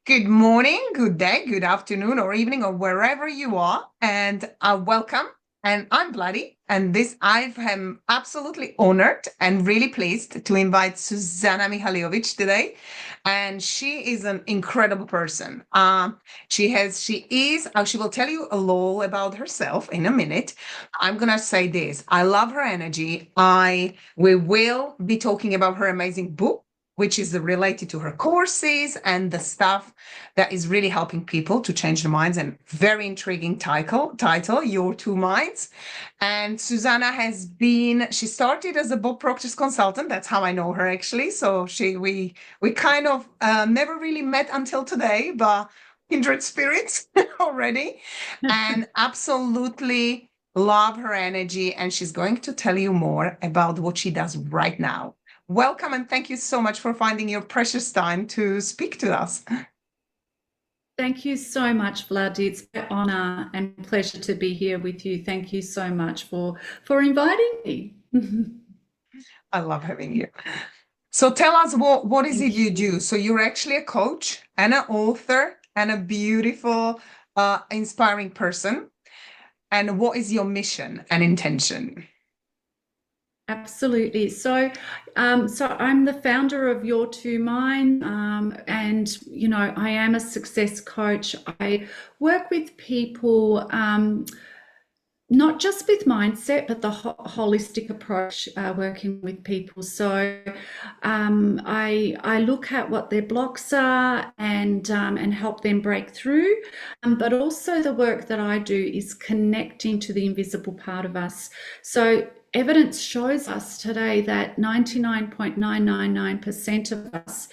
Good morning, good day, good afternoon, or evening, or wherever you are, and welcome. And I'm Bloody, and this I am absolutely honored and really pleased to invite Suzana Mihajlovic today. And she is an incredible person. She will tell you a lot about herself in a minute. I'm gonna say this: I love her energy. We will be talking about her amazing book, which is related to her courses and the stuff that is really helping people to change their minds. And very intriguing title, Your2Minds. And Suzana she started as a Bob Proctor's consultant. That's how I know her actually. So we kind of never really met until today, but kindred spirits already. And absolutely love her energy. And she's going to tell you more about what she does right now. Welcome, and thank you so much for finding your precious time to speak to us. Thank you so much, Vlad. It's an honor and pleasure to be here with you. Thank you so much for inviting me. I love having you. So tell us what is it Thank you you. do? So you're actually a coach and an author and a beautiful, inspiring person. And what is your mission and intention? Absolutely. So I'm the founder of Your2Minds, and I am a success coach. I work with people, not just with mindset, but the holistic approach, working with people. So I look at what their blocks are and help them break through. But also the work that I do is connecting to the invisible part of us. So evidence shows us today that 99.999% of us,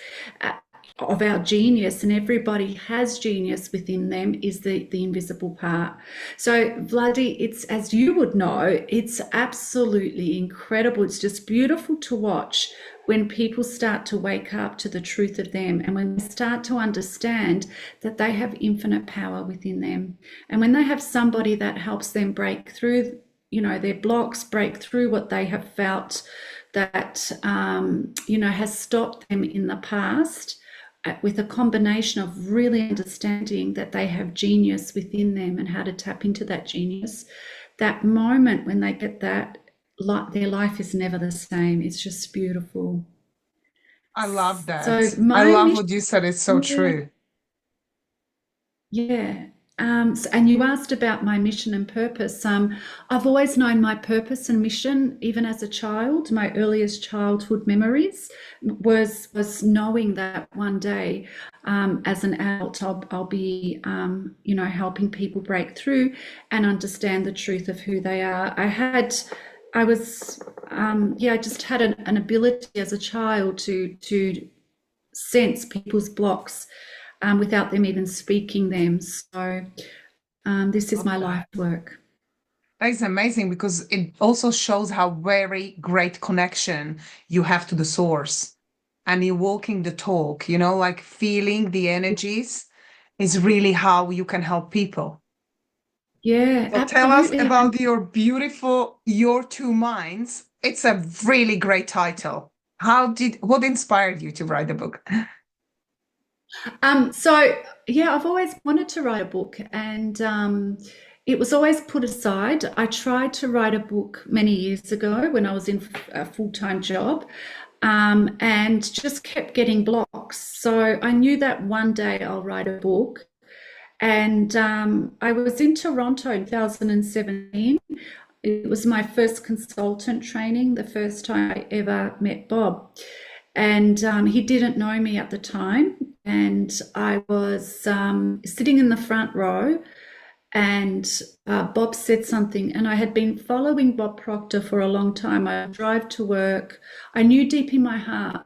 of our genius, and everybody has genius within them, is the invisible part. So Vladi, it's, as you would know, it's absolutely incredible. It's just beautiful to watch when people start to wake up to the truth of them, and when they start to understand that they have infinite power within them, and when they have somebody that helps them break through their blocks, break through what they have felt that has stopped them in the past, with a combination of really understanding that they have genius within them and how to tap into that genius. That moment when they get that, their life is never the same. It's just beautiful. I love So that. I my love what you said. It's so mission, true. yeah. And you asked about my mission and purpose. I've always known my purpose and mission, even as a child. My earliest childhood memories was knowing that one day, as an adult, I'll be, helping people break through and understand the truth of who they are. I just had an ability as a child to sense people's blocks, without them even speaking them. So this is Love my life that. work. That is amazing because it also shows how very great connection you have to the source, and you're walking the talk, like feeling the energies is really how you can help people. Yeah, So tell us absolutely. about your beautiful Your2Minds. It's a really great title. What inspired you to write the book? So yeah, I've always wanted to write a book, and it was always put aside. I tried to write a book many years ago when I was in a full-time job, and just kept getting blocks. So I knew that one day I'll write a book. And I was in Toronto in 2017. It was my first consultant training, the first time I ever met Bob. And he didn't know me at the time. And I was sitting in the front row, and Bob said something. And I had been following Bob Proctor for a long time. I drive to work. I knew deep in my heart,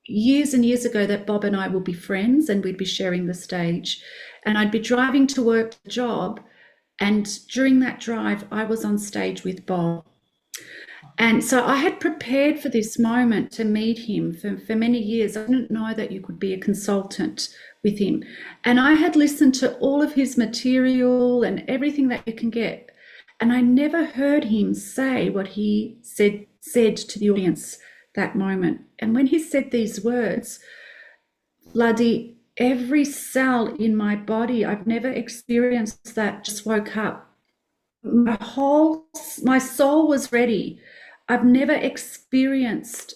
years and years ago, that Bob and I would be friends and we'd be sharing the stage. And I'd be driving to work, to the job. And during that drive, I was on stage with Bob. And so I had prepared for this moment to meet him for many years. I didn't know that you could be a consultant with him. And I had listened to all of his material and everything that you can get. And I never heard him say what he said to the audience that moment. And when he said these words, Bloody, every cell in my body, I've never experienced that, just woke up. My soul was ready. I've never experienced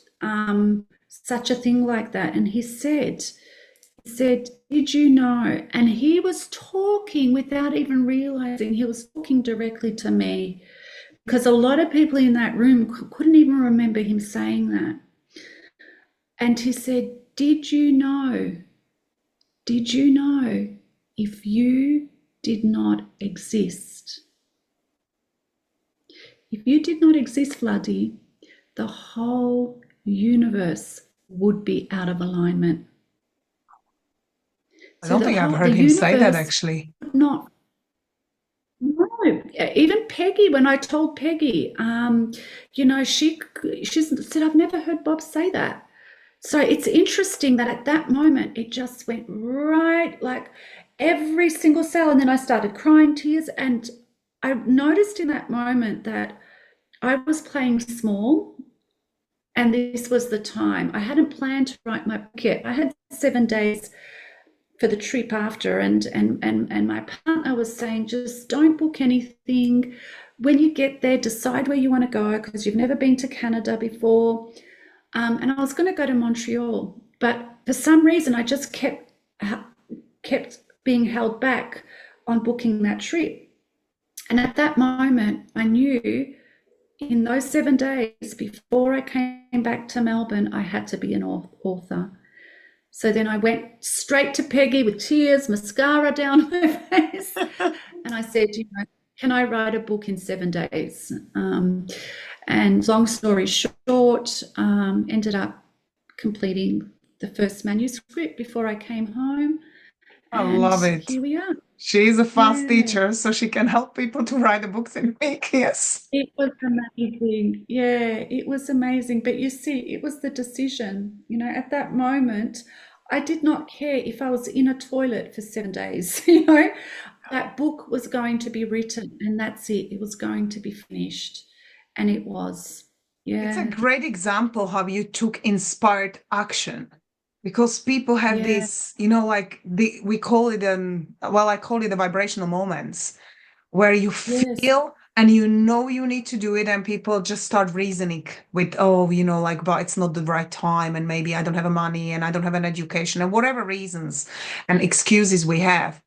such a thing like that. And he said, did you know? And he was talking without even realizing he was talking directly to me, because a lot of people in that room couldn't even remember him saying that. And he said, did you know? Did you know if you did not exist? If you did not exist, Vladi, the whole universe would be out of alignment. I So don't think I've heard the him say that universe actually. would not. No, even Peggy. When I told Peggy, she said, "I've never heard Bob say that." So it's interesting that at that moment it just went right, like every single cell, and then I started crying tears, and I noticed in that moment that I was playing small, and this was the time. I hadn't planned to write my book yet. I had 7 days for the trip after, and my partner was saying, just don't book anything. When you get there, decide where you want to go, because you've never been to Canada before. And I was going to go to Montreal, but for some reason I just kept being held back on booking that trip. And at that moment, I knew in those 7 days before I came back to Melbourne, I had to be an author. So then I went straight to Peggy with tears, mascara down my face, and I said, can I write a book in 7 days? And long story short, ended up completing the first manuscript before I came home. I And love it. here we are. She's a fast Yeah. teacher, so she can help people to write the books in a week. Yes. It was amazing. Yeah, it was amazing. But you see, it was the decision. At that moment, I did not care if I was in a toilet for 7 days. That book was going to be written, and that's it. It was going to be finished. And it was. It's a Yeah. great example how you took inspired action, because people have Yeah. this, like we call it I call it the vibrational moments, where you Yes. feel and you need to do it, and people just start reasoning with, oh, but it's not the right time, and maybe I don't have money, and I don't have an education, and whatever reasons and excuses we have.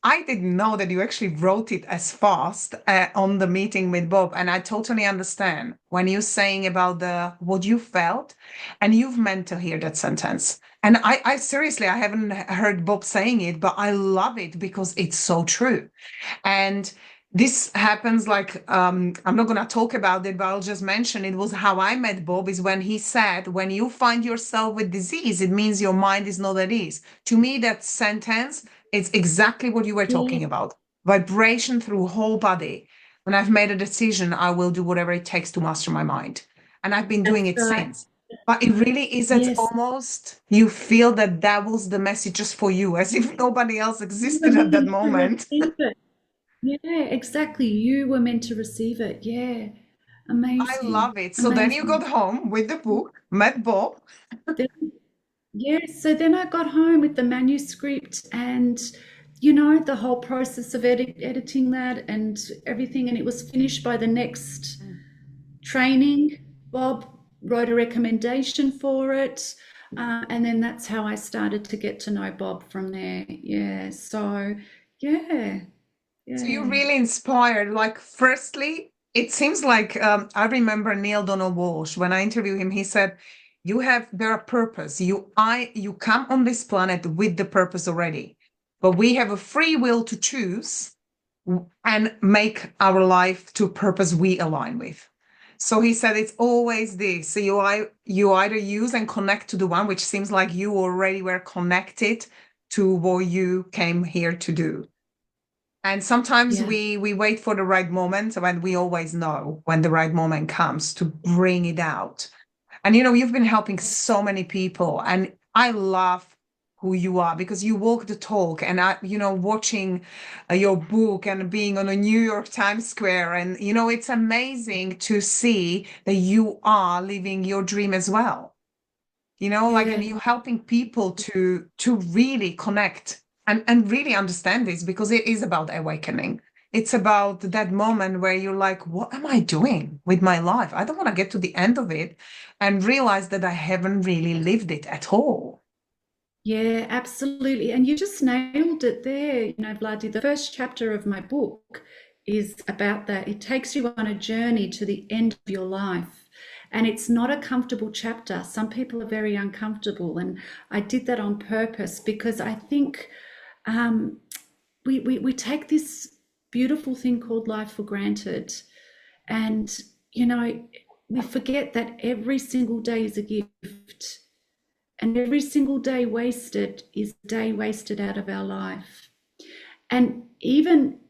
I didn't know that you actually wrote it as fast on the meeting with Bob, and I totally understand when you're saying about what you felt, and you've meant to hear that sentence. And I seriously, I haven't heard Bob saying it, but I love it because it's so true. And this happens like, I'm not going to talk about it, but I'll just mention it was how I met Bob, is when he said, when you find yourself with disease, it means your mind is not at ease. To me, that sentence is exactly what you were Yeah, talking about. Vibration through whole body. When I've made a decision, I will do whatever it takes to master my mind. And I've been doing that's it right. since. But it really is, it's Yes. almost, you feel that was the message just for you, as if nobody else You were existed at that meant to moment. receive it. Yeah, exactly. You were meant to receive it. Yeah. I Amazing. love it. So then you got Amazing. home with the book, met Bob. Then, yeah, so then I got home with the manuscript, and the whole process of editing that and everything, and it was finished by the next training. Bob wrote a recommendation for it, and then that's how I started to get to know Bob from there. Yeah, so yeah, So you're yeah, really inspired. Like, firstly, it seems like I remember Neil Donald Walsh when I interviewed him. He said, there are purpose. You come on this planet with the purpose already, but we have a free will to choose and make our life to purpose we align with. So he said it's always this. So you either use and connect to the one, which seems like you already were connected to what you came here to do. And sometimes yeah. we wait for the right moment, when we always know when the right moment comes to bring it out. And you've been helping so many people, and I love who you are because you walk the talk. And watching your book and being on a New York Times Square, and it's amazing to see that you are living your dream as well. like, and Yeah. you helping people to really connect and really understand this, because it is about awakening. It's about that moment where you're like, what am I doing with my life? I don't want to get to the end of it and realize that I haven't really lived it at all. Yeah, absolutely. And you just nailed it there, Vladi. The first chapter of my book is about that. It takes you on a journey to the end of your life. And it's not a comfortable chapter. Some people are very uncomfortable. And I did that on purpose because I think we take this beautiful thing called life for granted. And, we forget that every single day is a gift. And every single day wasted is a day wasted out of our life. And even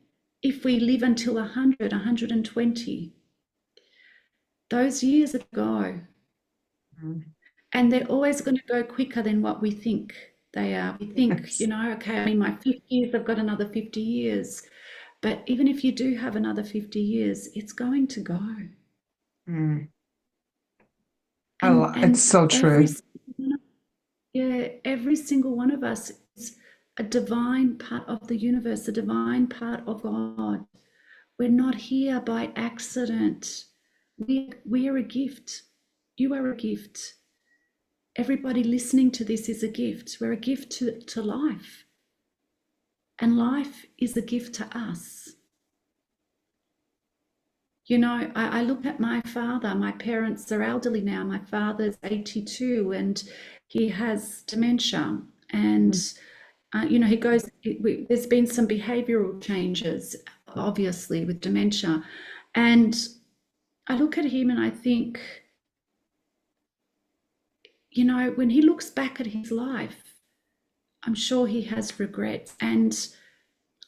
if we live until 100, 120, those years go. And they're always going to go quicker than what we think they are. We think, Yes. okay, I'm in my 50s, I've got another 50 years. But even if you do have another 50 years, it's going to go. Mm. It's And so true. every single one of us is a divine part of the universe, a divine part of God. We're not here by accident. We are a gift. You are a gift. Everybody listening to this is a gift. We're a gift to life. And life is a gift to us. I look at my father. My parents are elderly now. My father's 82 and he has dementia. And, there's been some behavioral changes, obviously, with dementia. And I look at him and I think, when he looks back at his life, I'm sure he has regrets. And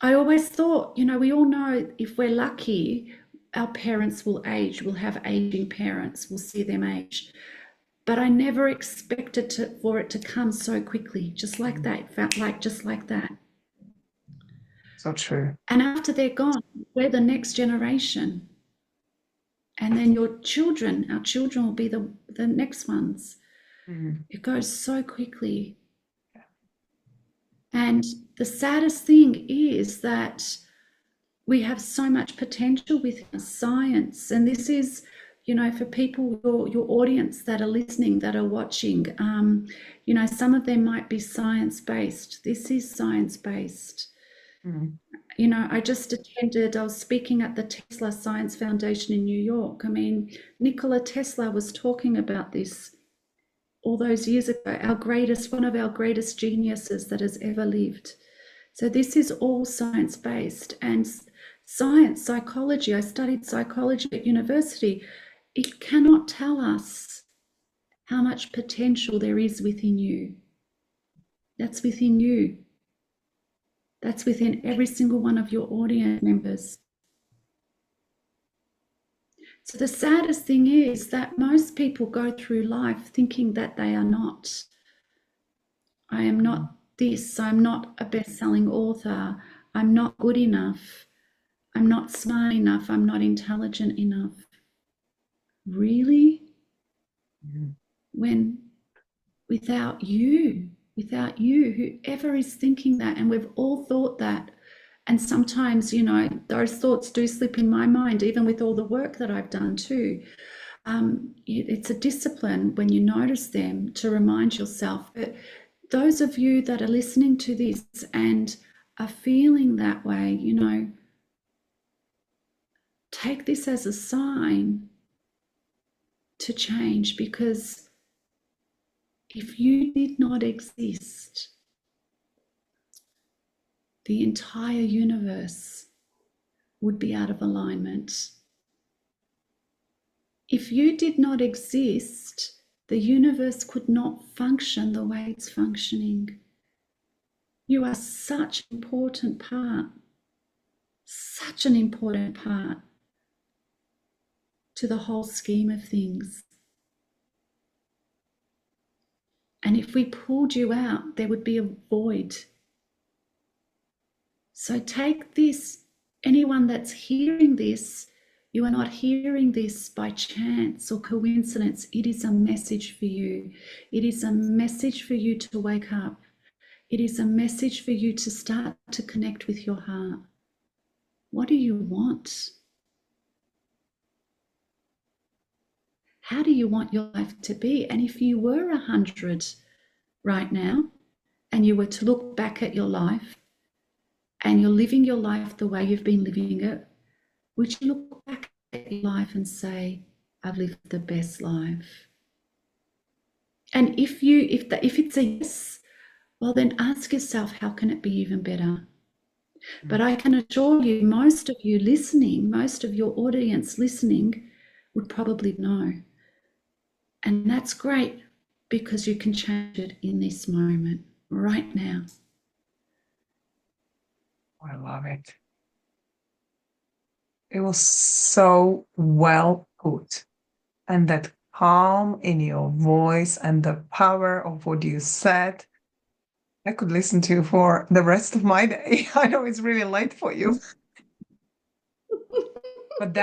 I always thought, we all know if we're lucky, our parents will age, we'll have aging parents, we'll see them age. But I never expected for it to come so quickly, just like that. It felt like just like that. So true. And after they're gone, we're the next generation. And then our children will be the next ones. It goes so quickly. And the saddest thing is that we have so much potential with science. And this is, for people, your audience that are listening, that are watching, some of them might be science-based. This is science-based. I was speaking at the Tesla Science Foundation in New York. I mean, Nikola Tesla was talking about this all those years ago, one of our greatest geniuses that has ever lived. So this is all science-based. And science, psychology, I studied psychology at university. It cannot tell us how much potential there is within you. That's within you. That's within every single one of your audience members. So the saddest thing is that most people go through life thinking that they are not. I am not this. I'm not a best-selling author. I'm not good enough. I'm not smart enough. I'm not intelligent enough. Really? When without you, whoever is thinking that, and we've all thought that, and sometimes, those thoughts do slip in my mind, even with all the work that I've done too. It's a discipline when you notice them to remind yourself. But those of you that are listening to this and are feeling that way, take this as a sign to change, because if you did not exist, the entire universe would be out of alignment. If you did not exist, the universe could not function the way it's functioning. You are such an important part to the whole scheme of things. And if we pulled you out, there would be a void. So take this, anyone that's hearing this, You are not hearing this by chance or coincidence. It is a message for you. It is a message for you to wake up. It is a message for you to start to connect with your heart. What do you want? How do you want your life to be? And if you were 100 right now, and you were to look back at your life, and you're living your life the way you've been living it, would you look back at your life and say, I've lived the best life? And if it's a yes, well, then ask yourself, how can it be even better? But I can assure you, most of you listening, most of your audience listening would probably know. And that's great, because you can change it in this moment, right now. I love it. It was so well put. And that calm in your voice and the power of what you said, I could listen to for the rest of my day. I know it's really late for you. But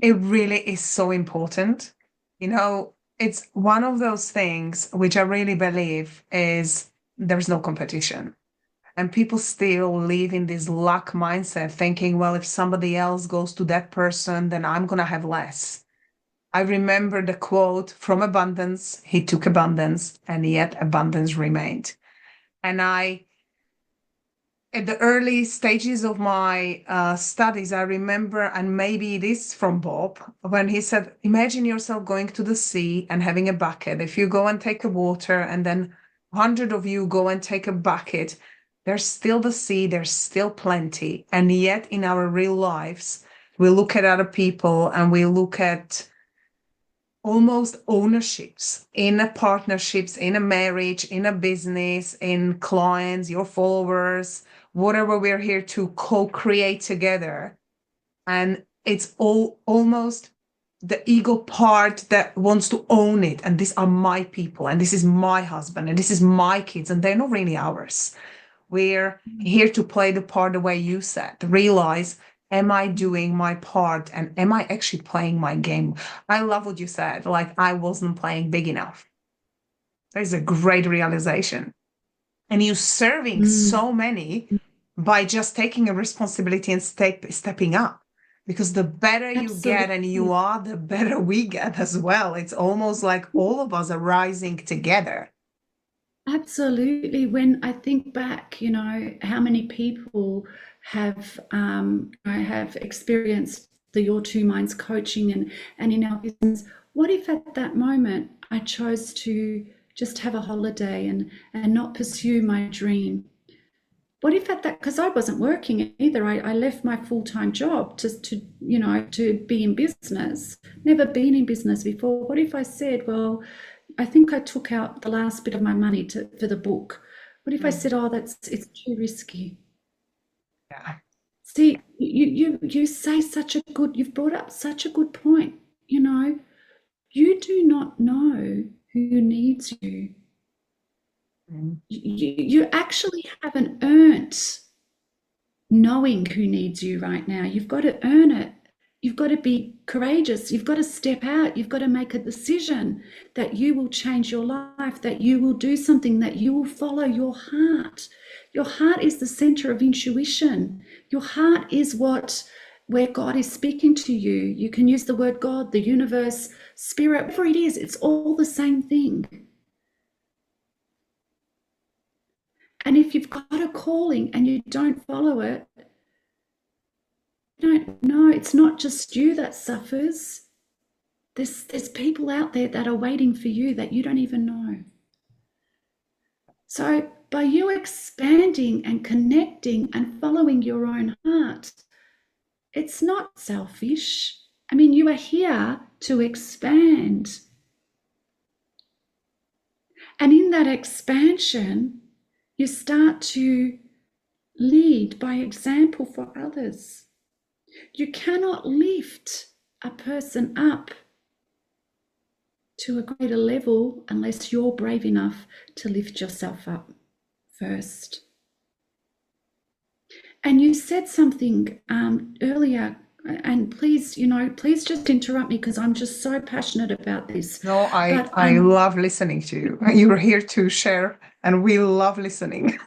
it really is so important. You know, it's one of those things which I really believe is there's no competition. And people still live in this luck mindset, thinking, well, if somebody else goes to that person, then I'm going to have less. I remember the quote from Abundance: he took abundance, and yet abundance remained. And at the early stages of my studies, I remember, and maybe it is from Bob, when he said, imagine yourself going to the sea and having a bucket. If you go and take a water, and then 100 of you go and take a bucket, there's still the sea, there's still plenty. And yet in our real lives, we look at other people and we look at almost ownerships in a partnerships, in a marriage, in a business, in clients, your followers, whatever we're here to co-create together. And it's all almost the ego part that wants to own it. And these are my people, and this is my husband, and this is my kids, and they're not really ours. We're here to play the part the way you said. Realize, am I doing my part, and am I actually playing my game? I love what you said, like I wasn't playing big enough. That is a great realization. And you serving so many by just taking a responsibility and stepping up. Because the better you get and you are, the better we get as well. It's almost like all of us are rising together. Absolutely. When I think back, you know, how many people have experienced the Your2Minds coaching and in our business. What if at that moment I chose to just have a holiday and not pursue my dream? What if at that, because I wasn't working either, I left my full-time job to be in business, never been in business before. What if I said, well, I think I took out the last bit of my money for the book. What if I said, oh, it's too risky? Yeah. See, you say you've brought up such a good point. You know, you do not know who needs you. You actually haven't earned knowing who needs you right now. You've got to earn it. You've got to be courageous. You've got to step out. You've got to make a decision that you will change your life, that you will do something, that you will follow your heart. Your heart is the center of intuition. Your heart is where God is speaking to you. You can use the word God, the universe, spirit, whatever it is. It's all the same thing. And if you've got a calling and you don't follow it, don't know, it's not just you that suffers. There's people out there that are waiting for you that you don't even know. So by you expanding and connecting and following your own heart, it's not selfish. I mean, you are here to expand. And in that expansion, you start to lead by example for others. You cannot lift a person up to a greater level unless you're brave enough to lift yourself up first. And you said something earlier, And please, please just interrupt me because I'm just so passionate about this. No, But I love listening to you. You're here to share, and we love listening.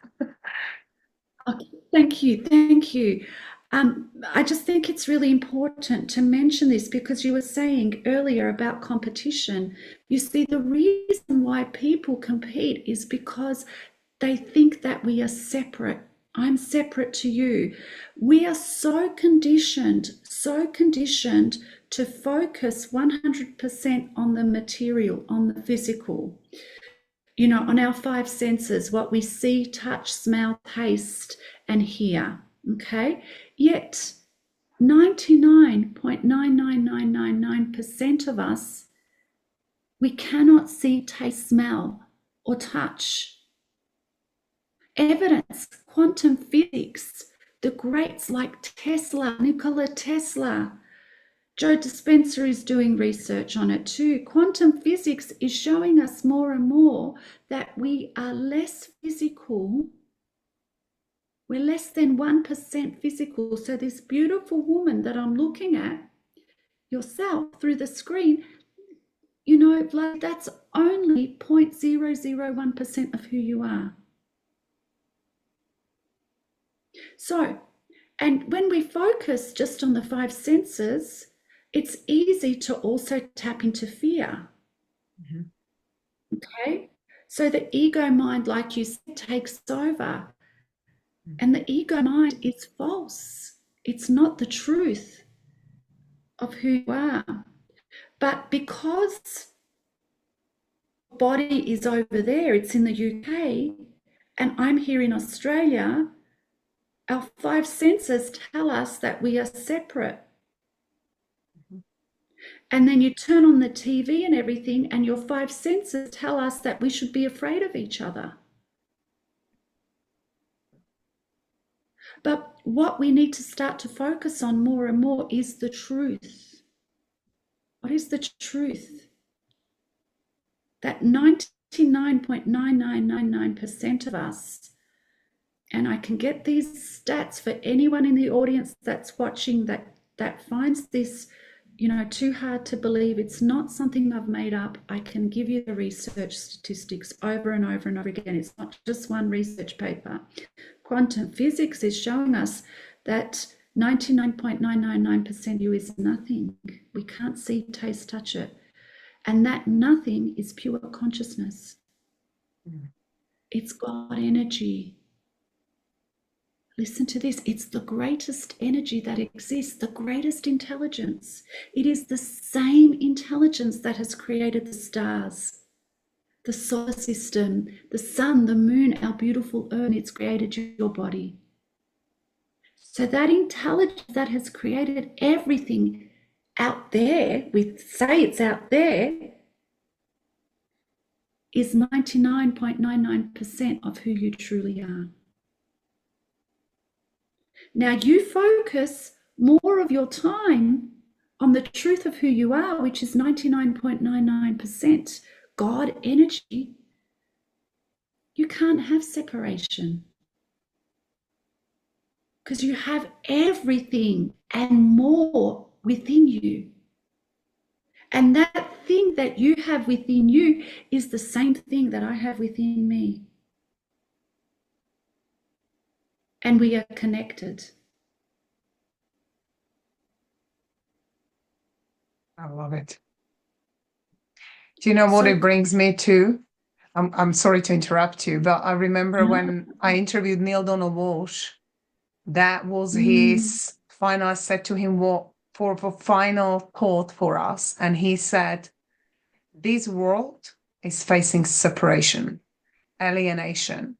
okay, thank you, thank you. I just think it's really important to mention this because you were saying earlier about competition. You see, the reason why people compete is because they think that we are separate. I'm separate to you. We are so conditioned to focus 100% on the material, on the physical, on our five senses, what we see, touch, smell, taste, and hear. Okay. Yet 99.99999% of us, we cannot see, taste, smell, or touch. Evidence, quantum physics, the greats like Tesla, Nikola Tesla, Joe Dispenza is doing research on it too. Quantum physics is showing us more and more that we are less physical. We're less than 1% physical. So this beautiful woman that I'm looking at, yourself through the screen, like that's only 0.001% of who you are. So, and when we focus just on the five senses, it's easy to also tap into fear. Mm-hmm. Okay. So the ego mind, like you said, takes over. Mm-hmm. And the ego mind is false. It's not the truth of who you are. But because the body is over there, it's in the UK, and I'm here in Australia, our five senses tell us that we are separate. And then you turn on the TV and everything, and your five senses tell us that we should be afraid of each other. But what we need to start to focus on more and more is the truth. What is the truth? That 99.9999% of us, and I can get these stats for anyone in the audience that's watching that finds this too hard to believe. It's not something I've made up. I can give you the research statistics over and over and over again. It's not just one research paper. Quantum physics is showing us that 99.999% of you is nothing. We can't see, taste, touch it. And that nothing is pure consciousness. It's God energy. Listen to this. It's the greatest energy that exists, the greatest intelligence. It is the same intelligence that has created the stars, the solar system, the sun, the moon, our beautiful earth. It's created your body. So that intelligence that has created everything out there, we say it's out there, is 99.99% of who you truly are. Now you focus more of your time on the truth of who you are, which is 99.99% God energy. You can't have separation because you have everything and more within you. And that thing that you have within you is the same thing that I have within me. And we are connected. I love it. Do you know what it brings me to? I'm sorry to interrupt you, but I remember when I interviewed Neil Donald Walsh, that was his final, I said to him, what for final thought for us? And he said, this world is facing separation, alienation.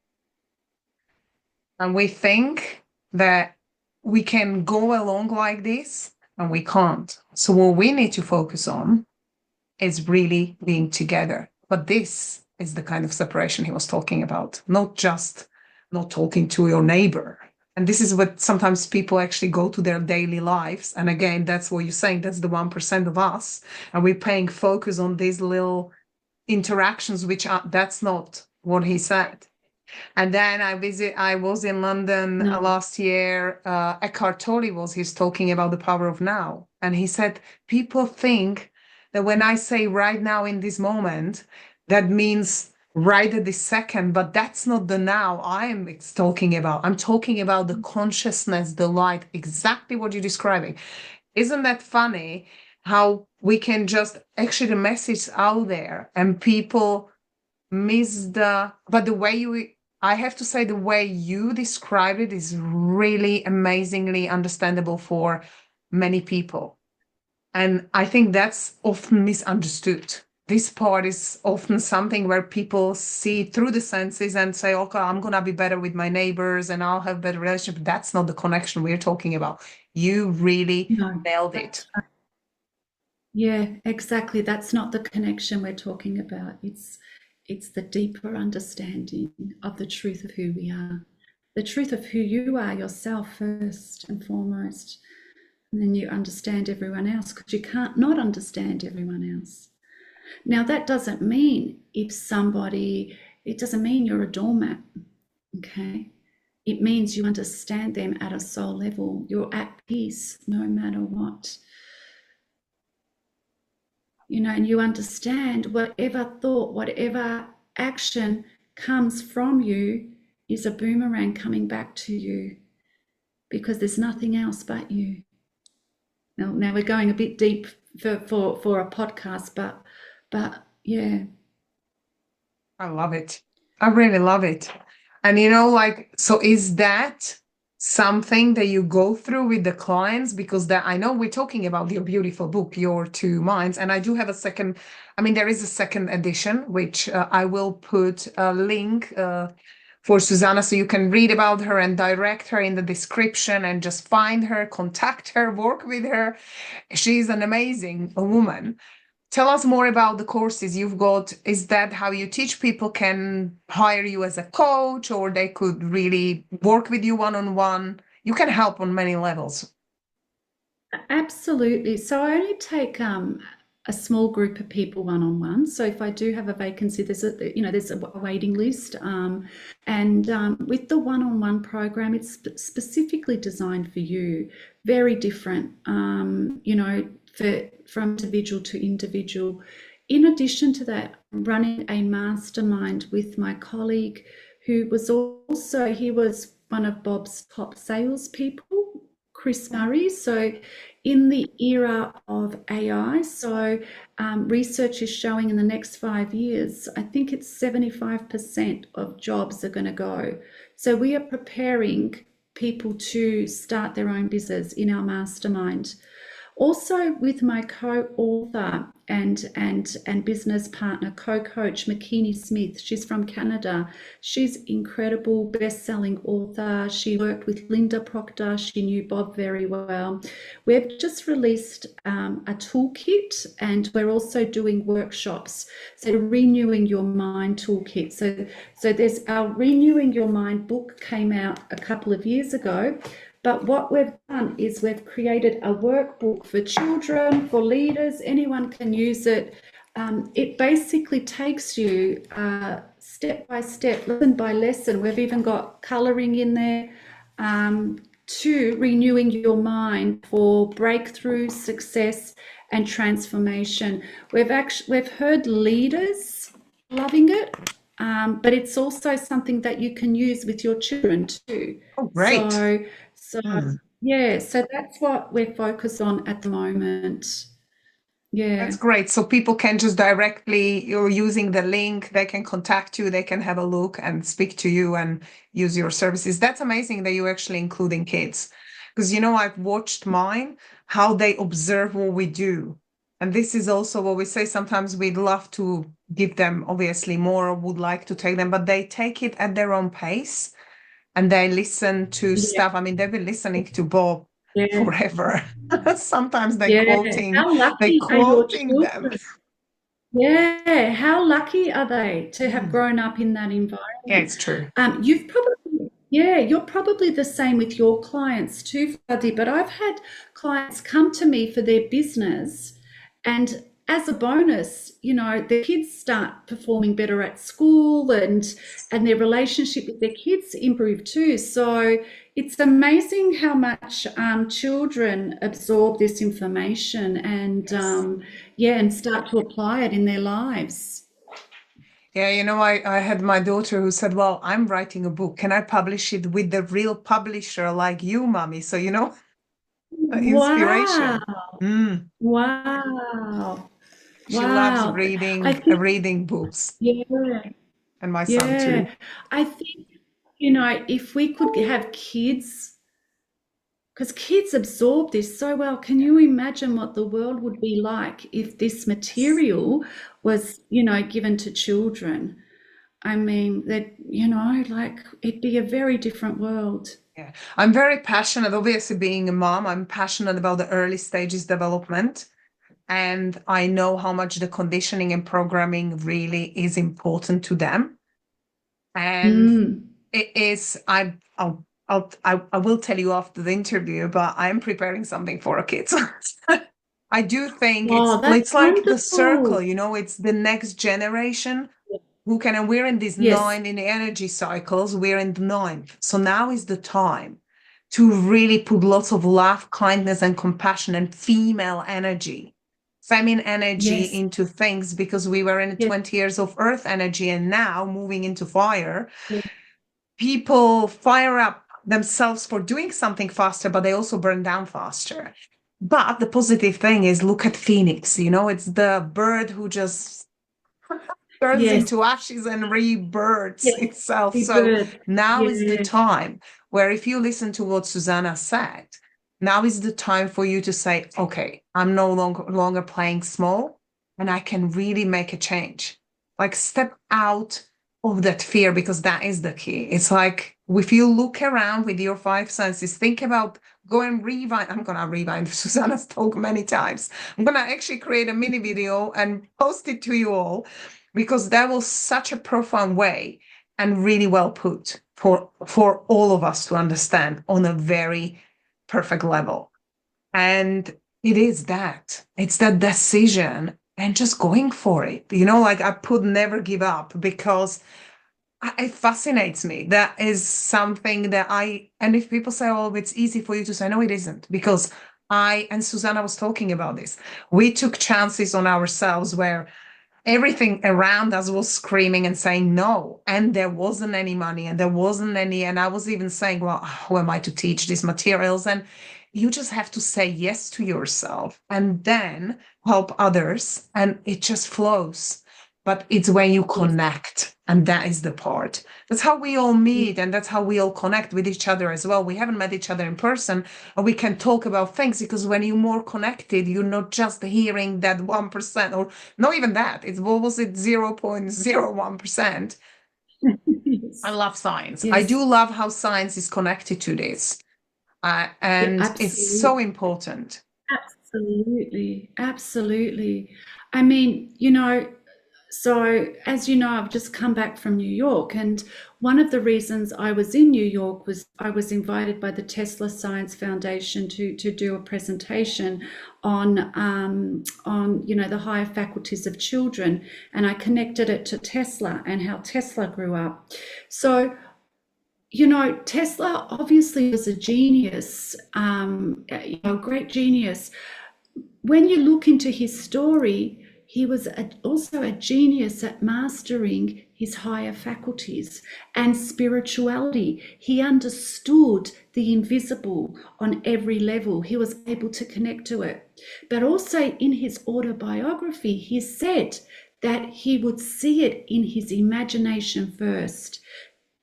And we think that we can go along like this, and we can't. So what we need to focus on is really being together. But this is the kind of separation he was talking about, not just not talking to your neighbor. And this is what sometimes people actually go to their daily lives. And again, that's what you're saying, that's the 1% of us. And we're paying focus on these little interactions, which are, that's not what he said. And then I was in London No. last year. Eckhart Tolle he's talking about the power of now. And he said, people think that when I say right now in this moment, that means right at this second, but that's not the now talking about. I'm talking about the consciousness, the light, exactly what you're describing. Isn't that funny how we can just actually the message out there and people miss but the way I have to say the way you describe it is really amazingly understandable for many people. And I think that's often misunderstood. This part is often something where people see through the senses and say, okay, I'm going to be better with my neighbors and I'll have better relationship. That's not the connection we're talking about. You really No. nailed it. Yeah, exactly. That's not the connection we're talking about. It's the deeper understanding of the truth of who we are, the truth of who you are yourself first and foremost. And then you understand everyone else because you can't not understand everyone else. Now, that doesn't mean it doesn't mean you're a doormat, okay? It means you understand them at a soul level. You're at peace no matter what. And you understand whatever thought, whatever action comes from you is a boomerang coming back to you because there's nothing else but you. Now we're going a bit deep for a podcast, but yeah. I love it. I really love it. And so is that something that you go through with the clients? Because I know we're talking about your beautiful book, Your2Minds, and I do have there is a second edition, which I will put a link for Suzana so you can read about her and direct her in the description and just find her, contact her, work with her. She's an amazing woman. Tell us more about the courses you've got. Is that how you teach people can hire you as a coach, or they could really work with you one-on-one? You can help on many levels. Absolutely. So I only take a small group of people one-on-one. So if I do have a vacancy, there's a waiting list. And with the one-on-one program, it's specifically designed for you. Very different. From individual to individual. In addition to that, I'm running a mastermind with my colleague who was he was one of Bob's top salespeople, Chris Murray. So in the era of AI, research is showing in the next 5 years, I think it's 75% of jobs are going to go. So we are preparing people to start their own business in our mastermind. Also with my co-author and business partner, co-coach, McKinney Smith. She's from Canada. She's incredible, best-selling author. She worked with Linda Proctor. She knew Bob very well. We've just released a toolkit, and we're also doing workshops. So Renewing Your Mind toolkit. So there's our Renewing Your Mind book came out a couple of years ago. But what we've done is we've created a workbook for children, for leaders, anyone can use it. It basically takes you step by step, lesson by lesson. We've even got colouring in there to renewing your mind for breakthrough, success and transformation. We've heard leaders loving it, but it's also something that you can use with your children too. Oh, great. So yeah, so that's what we're focused on at the moment. Yeah. That's great. So people can just you're using the link, they can contact you, they can have a look and speak to you and use your services. That's amazing that you're actually including kids. Because, I've watched mine, how they observe what we do. And this is also what we say. Sometimes we'd love to give them, obviously, more, or would like to take them, but they take it at their own pace. And they listen to stuff. They've been listening to Bob forever. Sometimes they're quoting them. Yeah, how lucky are they to have grown up in that environment? Yeah, it's true. You're probably the same with your clients too, Fadi, but I've had clients come to me for their business and as a bonus, the kids start performing better at school, and their relationship with their kids improve too. So it's amazing how much children absorb this information, and Yes. yeah, and start to apply it in their lives. Yeah, I had my daughter who said, well, I'm writing a book. Can I publish it with the real publisher like you, mommy? So, Wow. inspiration. Mm. Wow. She loves Wow. I think, reading books, yeah, and my son too. yeah. I think, if we could have kids, because kids absorb this so well, can you imagine what the world would be like if this material was, given to children? I mean, that, like it'd be a very different world. Yeah, I'm very passionate. Obviously, being a mom, I'm passionate about the early stages development. And I know how much the conditioning and programming really is important to them. And Mm. it is, I will tell you after the interview, but I'm preparing something for our kids. I do think Oh, that's it's like the circle, wonderful. it's the next generation who can, and we're in these Yes, nine in the energy cycles, we're in the ninth. So now is the time to really put lots of love, kindness, and compassion and female energy, feminine energy yes, into things, because we were in the yes, 20 years of earth energy and now moving into fire. yes, People fire up themselves for doing something faster, but they also burn down faster. But the positive thing is, look at Phoenix, it's the bird who just turns yes, into ashes and rebirths yes. itself. Big So bird. now is the Yeah, time where, if you listen to what Suzana said, now is the time for you to say, okay, I'm no longer playing small, and I can really make a change. Like, step out of that fear, because that is the key. It's like, if you look around with your five senses, think about, go and rewind. I'm going to rewind Susanna's talk many times. I'm going to actually create a mini video and post it to you all, because that was such a profound way and really well put for all of us to understand on a very perfect level. And it's that decision and just going for it. Like, I put never give up, because it fascinates me. That is something that and if people say, oh, it's easy for you to say, no, it isn't, because I and Susanna was talking about this. We took chances on ourselves where everything around us was screaming and saying no, and there wasn't any money, and there wasn't any, and I was even saying, well, who am I to teach these materials? And you just have to say yes to yourself and then help others, and it just flows. But it's when you yes, connect, and that is the part. That's how we all yes, meet, and that's how we all connect with each other as well. We haven't met each other in person, and we can talk about things, because when you're more connected, you're not just hearing that 1%, or not even that. It's, what was it, 0.01%. I yes, love science. I yes. do love how science is connected to this. Yeah, And it's so absolutely. important. Absolutely. Absolutely. I mean, so as you know, I've just come back from New York, and one of the reasons I was in New York was I was invited by the Tesla Science Foundation to do a presentation on the higher faculties of children, and I connected it to Tesla and how Tesla grew up. So Tesla obviously was a genius, a great genius. When you look into his story, he was also a genius at mastering his higher faculties and spirituality. He understood the invisible on every level. He was able to connect to it. But also in his autobiography, he said that he would see it in his imagination first.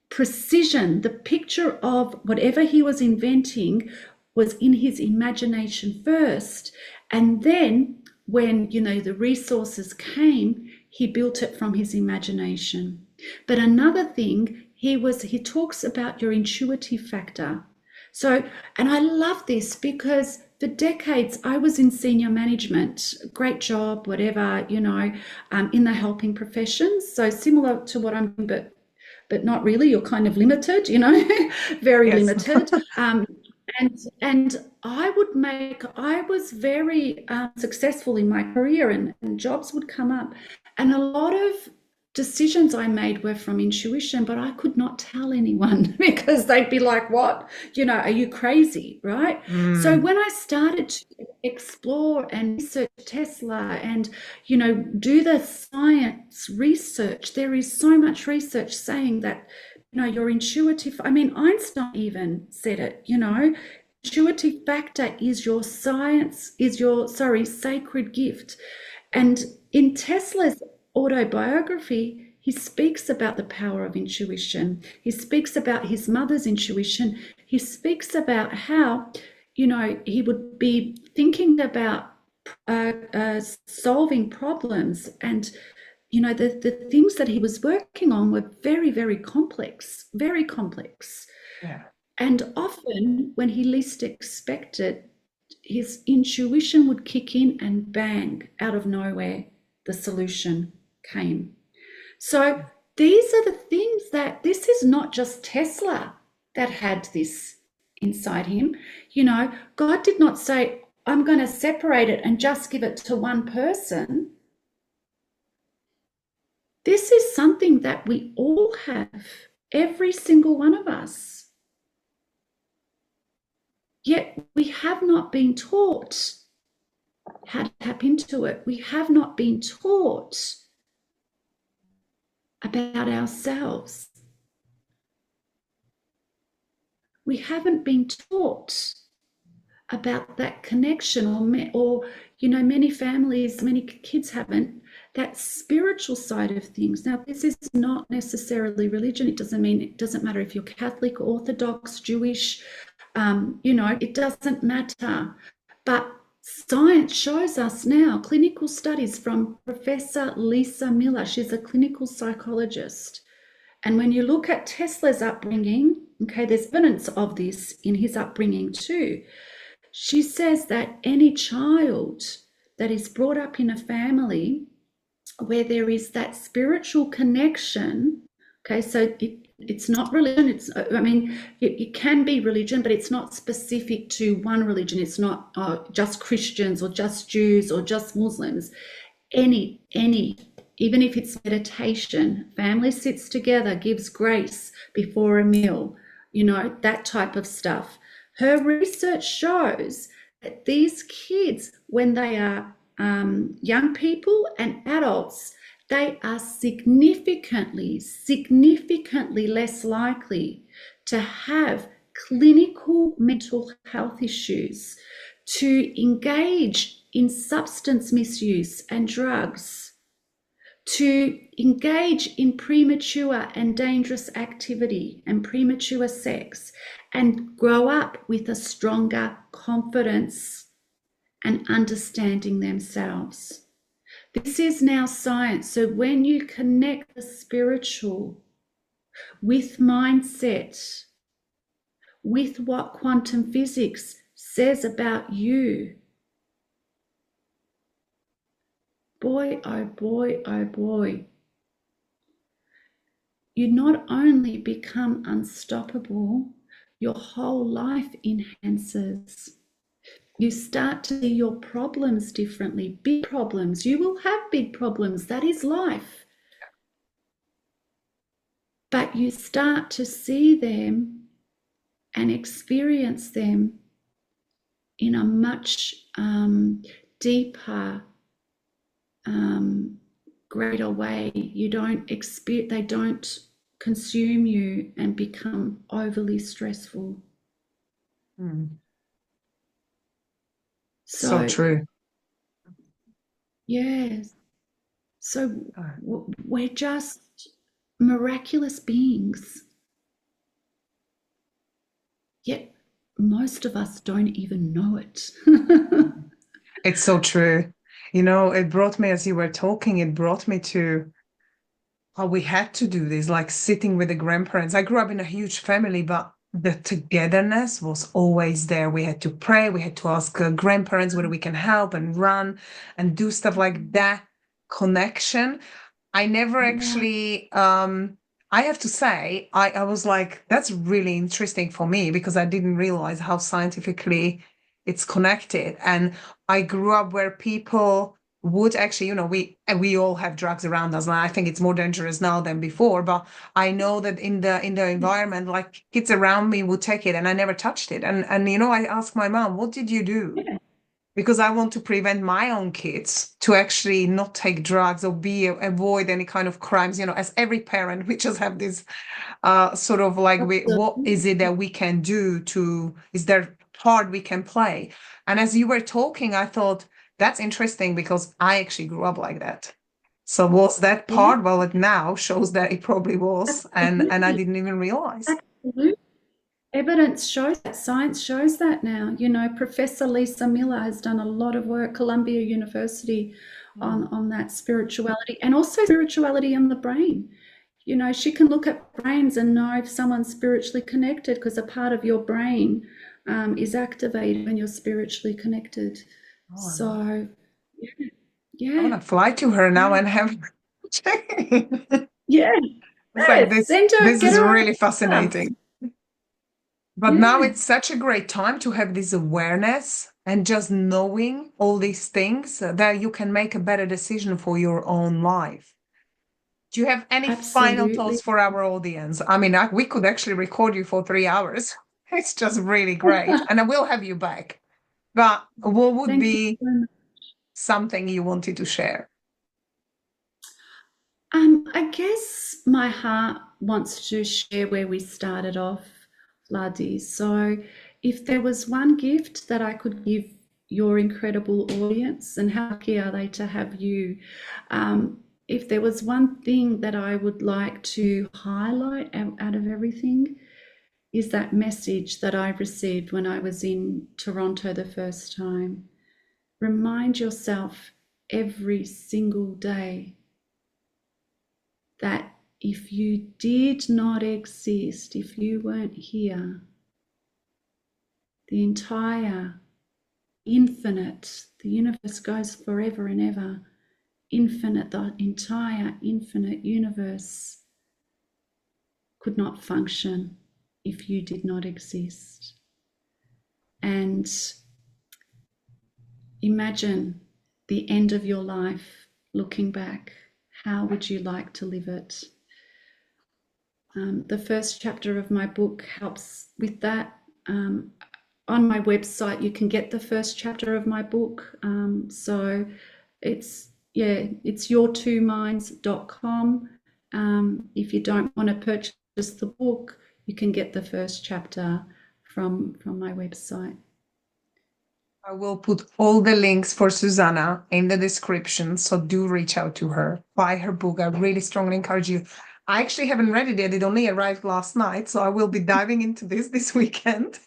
Precision, the picture of whatever he was inventing was in his imagination first. And then when, the resources came, he built it from his imagination. But another thing, he talks about your intuitive factor. So, and I love this because for decades I was in senior management, great job, whatever, in the helping professions. So similar to what I'm doing, but not really. You're kind of limited, very Yes. limited. And I was very successful in my career, and jobs would come up. And a lot of decisions I made were from intuition, but I could not tell anyone because they'd be like, what? Are you crazy? Right? So Mm. when I started to explore and research Tesla and, do the science research, there is so much research saying that your intuitive, I mean, Einstein even said it, intuitive factor is your science, sacred gift. And in Tesla's autobiography, he speaks about the power of intuition. He speaks about his mother's intuition. He speaks about how, he would be thinking about solving problems, and the things that he was working on were very, very complex, very complex. Yeah. And often, when he least expected, his intuition would kick in and bang, out of nowhere, the solution came. So these are the things that this is not just Tesla that had this inside him. God did not say, I'm going to separate it and just give it to one person. This is something that we all have, every single one of us. Yet we have not been taught how to tap into it. We have not been taught about ourselves. We haven't been taught about that connection, or many families, many kids haven't, that spiritual side of things. Now, this is not necessarily religion. It doesn't matter if you're Catholic, Orthodox, Jewish, it doesn't matter. But science shows us now, clinical studies from Professor Lisa Miller, she's a clinical psychologist. And when you look at Tesla's upbringing, okay, there's evidence of this in his upbringing too. She says that any child that is brought up in a family where there is that spiritual connection, okay, so it's not religion. It can be religion, but it's not specific to one religion. It's not just Christians or just Jews or just Muslims. Any, even if it's meditation, family sits together, gives grace before a meal, that type of stuff. Her research shows that these kids, when they are young people and adults, they are significantly less likely to have clinical mental health issues, to engage in substance misuse and drugs, to engage in premature and dangerous activity and premature sex, and grow up with a stronger confidence and understanding themselves. This is now science. So when you connect the spiritual with mindset, with what quantum physics says about you, boy, oh boy, oh boy, you not only become unstoppable, your whole life enhances. You start to see your problems differently, big problems. You will have big problems. That is life. But you start to see them and experience them in a much deeper, greater way. They don't consume you and become overly stressful. Mm. So true. Yes. So we're just miraculous beings. Yet most of us don't even know it. It's so true. It brought me, as you were talking, it brought me to how we had to do this, like sitting with the grandparents. I grew up in a huge family, but the togetherness was always there. We had to pray. We had to ask grandparents whether we can help and run and do stuff like that. Connection. I never actually I have to say, I was like, that's really interesting for me because I didn't realize how scientifically it's connected. And I grew up where people would actually, we all have drugs around us, and I think it's more dangerous now than before. But I know that in the environment, like kids around me would take it, and I never touched it. And I asked my mom, what did you do? Yeah, Because I want to prevent my own kids to actually not take drugs or avoid any kind of crimes. As every parent, we just have this sort of like, what is absolutely. it that we can do is there part we can play? And as you were talking, I thought that's interesting because I actually grew up like that. So was that Yeah, part? Well, it now shows that it probably was, and I absolutely. didn't even realize. Absolutely. Evidence shows that, science shows that now. Professor Lisa Miller has done a lot of work, Columbia University, Mm. on that spirituality and also spirituality in the brain. She can look at brains and know if someone's spiritually connected because a part of your brain is activated when you're spiritually connected. Oh, So, I want yeah, to fly to her now yeah, and have yeah. It's like Yes, this. send her, This get is her really over. fascinating. But now Yeah, it's such a great time to have this awareness and just knowing all these things that you can make a better decision for your own life. Do you have any final thoughts absolutely. for our audience? I mean, we could actually record you for 3 hours. It's just really great. And I will have you back. But what would Thank you be so much. something you wanted to share? I guess my heart wants to share where we started off, Vladi. So, if there was one gift that I could give your incredible audience, and how lucky are they to have you? If there was one thing that I would like to highlight out of everything, is that message that I received when I was in Toronto the first time. Remind yourself every single day that if you did not exist, if you weren't here, the entire infinite, the universe goes forever and ever, infinite, the entire infinite universe could not function if you did not exist. And imagine the end of your life looking back. How would you like to live it? The first chapter of my book helps with that. On my website, you can get the first chapter of my book. So it's Your2Minds.com. If you don't want to purchase the book, you can get the first chapter from my website. I will put all the links for Susanna in the description, so do reach out to her. Buy her book. I really strongly encourage you. I actually haven't read it yet. It only arrived last night, so I will be diving into this weekend.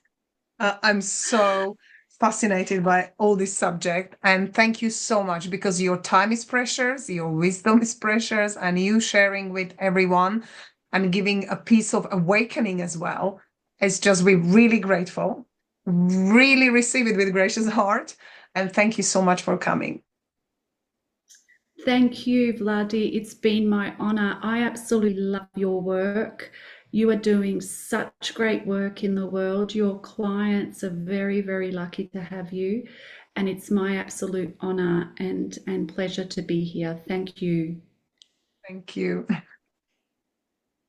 I'm so fascinated by all this subject, and thank you so much because your time is precious, your wisdom is precious, and you sharing with everyone and giving a piece of awakening as well. It's just we're really grateful. Really receive it with gracious heart, and thank you so much for coming. Thank you, Vladi. It's been my honor. I absolutely love your work. You are doing such great work in the world. Your clients are very, very lucky to have you. And it's my absolute honor and pleasure to be here. Thank you. Thank you.